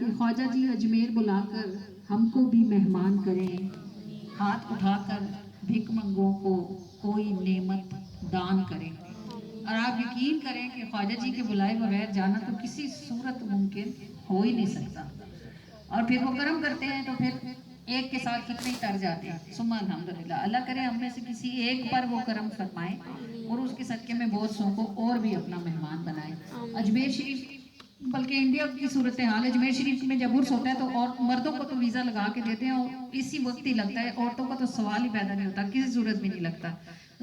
کہ خواجہ جی اجمیر بلا کر ہم کو بھی مہمان کریں، ہاتھ اٹھا کر بھیک منگوں کو کوئی نعمت دان کریں۔ اور آپ یقین کریں کہ خواجہ جی کے بلائے بغیر جانا تو کسی صورت ممکن ہو ہی نہیں سکتا، اور پھر وہ کرم کرتے ہیں تو پھر ایک کے ساتھ کتنے ہی تر جاتے ہیں۔ ثم الحمدللہ، اللہ کرے ہم میں سے کسی ایک پر وہ کرم فرمائے اور اس کے صدقے میں بہت سو کو اور بھی اپنا مہمان بنائے۔ اجمیر شریف، بلکہ انڈیا کی صورتحال، اجمیر شریف میں جب عرس ہوتا ہے تو اور مردوں کو تو ویزا لگا کے دیتے ہیں اور اسی وقت ہی لگتا ہے، عورتوں کا تو سوال ہی پیدا نہیں ہوتا، کسی صورت میں نہیں لگتا۔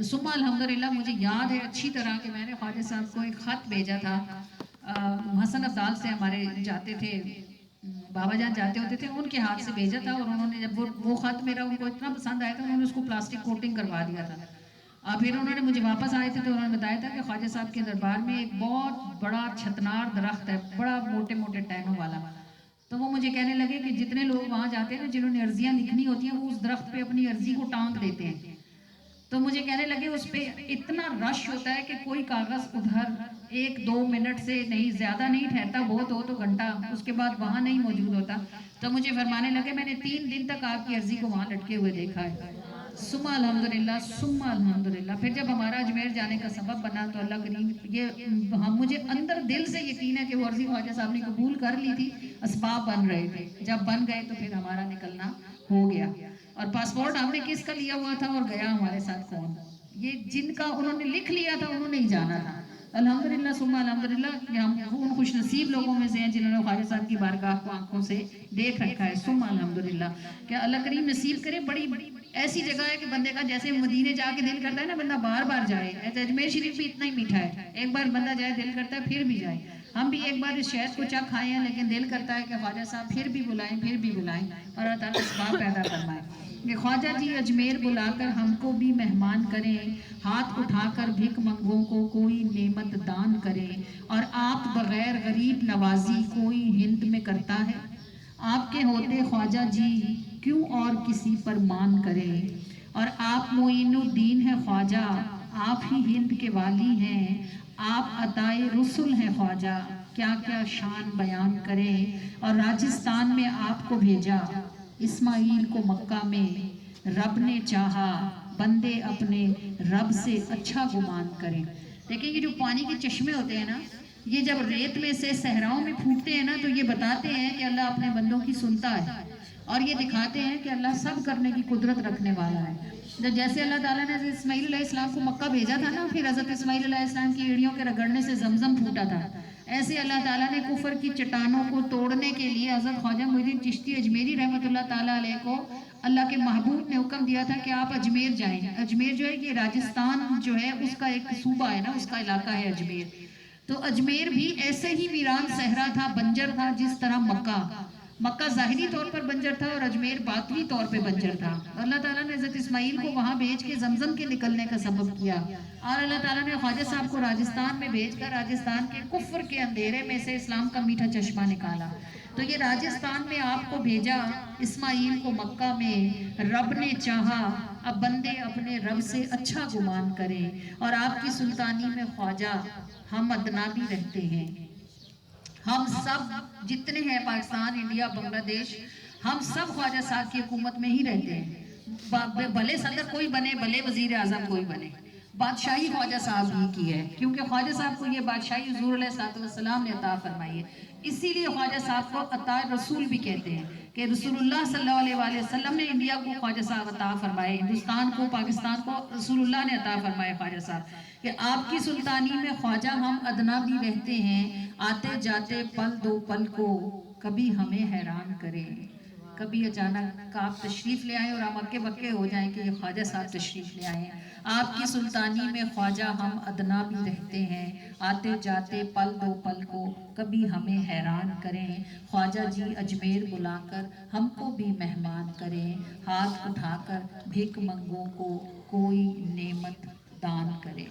ثم الحمدللہ، مجھے یاد ہے اچھی طرح کہ میں نے خواجہ صاحب کو ایک خط بھیجا تھا، حسن عبدال سے ہمارے جاتے تھے، بابا جان جاتے ہوتے تھے، ان کے ہاتھ سے بھیجا تھا، اور انہوں نے جب وہ خط میرا ان کو اتنا پسند آیا تھا، انہوں نے اس کو پلاسٹک کوٹنگ کروا دیا تھا۔ پھر انہوں نے مجھے واپس آئے تھے تو انہوں نے بتایا تھا کہ خواجہ صاحب کے دربار میں ایک بہت بڑا چھتنار درخت ہے، بڑا موٹے موٹے ٹہنوں والا۔ تو وہ مجھے کہنے لگے کہ جتنے لوگ وہاں جاتے ہیں نا، جنہوں نے عرضیاں لکھنی ہوتی ہیں، وہ اس درخت پہ اپنی عرضی کو ٹانگ دیتے ہیں۔ تو مجھے کہنے لگے اس پہ اتنا رش ہوتا ہے کہ کوئی کاغذ ادھر 1-2 منٹ سے نہیں زیادہ نہیں ٹھہرتا، بہت ہو تو گھنٹہ اس کے بعد وہاں نہیں موجود ہوتا۔ تو مجھے فرمانے لگے میں نے 3 دن تک آپ کی عرضی کو وہاں لٹکے ہوئے دیکھا ہے۔ ثم الحمدللہ، ثم الحمدللہ، پھر جب ہمارا اجمیر جانے کا سبب بنا تو اللہ کریم، یہ مجھے اندر دل سے یقین ہے کہ وہ عرضی خواجہ صاحب نے قبول کر لی تھی، اسباب بن رہے تھے، جب بن گئے تو پھر ہمارا نکلنا ہو گیا۔ اور پاسپورٹ ہم نے کس کا لیا ہوا تھا اور گیا ہمارے ساتھ کون؟ یہ جن کا انہوں نے لکھ لیا تھا انہوں نے ہی جانا تھا۔ الحمدللہ ثم الحمدللہ کہ ہم ان خوش نصیب لوگوں میں سے ہیں جنہوں نے خواجہ صاحب کی بارگاہ کو آنکھوں سے دیکھ رکھا ہے۔ ثم الحمدللہ کہ اللہ کریم نصیب کرے، بڑی ایسی جگہ ہے کہ بندے کا جیسے مدینے جا کے دل کرتا ہے نا بندہ بار بار جائے، ایسے اجمیر شریف بھی اتنا ہی میٹھا ہے، ایک بار بندہ جائے دل کرتا ہے پھر بھی جائے۔ ہم بھی ایک بار اس شہد کو چکھ آئے ہیں لیکن دل کرتا ہے کہ خواجہ صاحب پھر بھی بلائیں، پھر بھی بلائیں، اور اللہ تعالیٰ اسباب پیدا فرمائے کہ خواجہ جی اجمیر بلا کر ہم کو بھی مہمان کریں، ہاتھ اٹھا کر بھیک منگوں کو کوئی نعمت دان کریں، اور آپ بغیر غریب نوازی کوئی ہند میں کرتا ہے؟ آپ کے ہوتے خواجہ جی کیوں اور کسی پر مان کریں؟ اور آپ معین الدین ہیں خواجہ، آپ ہی ہند کے والی ہیں، آپ عطائے رسل ہیں خواجہ، کیا کیا شان بیان کریں؟ اور راجستھان میں آپ کو بھیجا، اسماعیل کو مکہ میں رب نے چاہا، بندے اپنے رب سے اچھا گمان کریں۔ دیکھیں یہ جو پانی کے چشمے ہوتے ہیں نا، یہ جب ریت میں سے صحراؤں میں پھوٹتے ہیں نا تو یہ بتاتے ہیں کہ اللہ اپنے بندوں کی سنتا ہے، اور یہ دکھاتے ہیں کہ اللہ سب کرنے کی قدرت رکھنے والا ہے۔ جیسے اللہ تعالیٰ نے حضرت اسماعیل علیہ السلام کو مکہ بھیجا تھا نا، پھر حضرت اسماعیل علیہ السلام کی ایڑیوں کے رگڑنے سے زمزم پھوٹا تھا، ایسے اللہ تعالیٰ نے کفر کی چٹانوں کو توڑنے کے لیے حضرت خواجہ معین الدین چشتی اجمیری رحمۃ اللہ تعالیٰ علیہ کو اللہ کے محبوب نے حکم دیا تھا کہ آپ اجمیر جائیں۔ اجمیر جو ہے یہ راجستھان جو ہے اس کا ایک صوبہ ہے نا، اس کا علاقہ ہے اجمیر۔ تو اجمیر بھی ایسے ہی ویران صحرا تھا، بنجر تھا، جس طرح مکہ ظاہری طور پر بنجر تھا اور اجمیر باطنی طور پہ بنجر تھا۔ اللہ تعالیٰ نے حضرت اسماعیل کو وہاں بھیج کے زمزم کے نکلنے کا سبب کیا، اور اللہ تعالیٰ نے خواجہ صاحب کو راجستھان میں بھیج کر راجستھان کے کفر کے اندھیرے میں سے اسلام کا میٹھا چشمہ نکالا۔ تو یہ راجستھان میں آپ کو بھیجا، اسماعیل کو مکہ میں رب نے چاہا، اب بندے اپنے رب سے اچھا گمان کریں، اور آپ کی سلطانی میں خواجہ ہم ادنا بھی رہتے ہیں۔ ہم سب جتنے ہیں پاکستان، انڈیا، بنگلہ دیش، ہم سب خواجہ صاحب کی حکومت میں ہی رہتے ہیں، بھلے صدر کوئی بنے، بھلے وزیر اعظم کوئی بنے، بادشاہی خواجہ صاحب ہی کی ہے، کیونکہ خواجہ صاحب کو یہ بادشاہی حضور علیہ السلام نے عطا فرمائی ہے۔ اسی لیے خواجہ صاحب کو عطا رسول بھی کہتے ہیں کہ رسول اللہ صلی اللہ علیہ وآلہ وسلم نے انڈیا کو خواجہ صاحب عطا فرمائے، ہندوستان کو، پاکستان کو رسول اللہ نے عطا فرمائے خواجہ صاحب کہ آپ کی سلطانی میں خواجہ ہم ادنا بھی رہتے ہیں، آتے جاتے پل دو پل کو کبھی ہمیں حیران کریں۔ کبھی اچانک آپ تشریف لے آئیں اور ہم اکے بکے ہو جائیں کہ یہ خواجہ صاحب تشریف لے آئیں۔ آپ کی سلطانی میں خواجہ ہم ادنا بھی رہتے ہیں، آتے جاتے پل دو پل کو کبھی ہمیں حیران کریں۔ خواجہ جی اجمیر بلا کر ہم کو بھی مہمان کریں، ہاتھ اٹھا کر بھیک منگوں کو کوئی نعمت دان کریں۔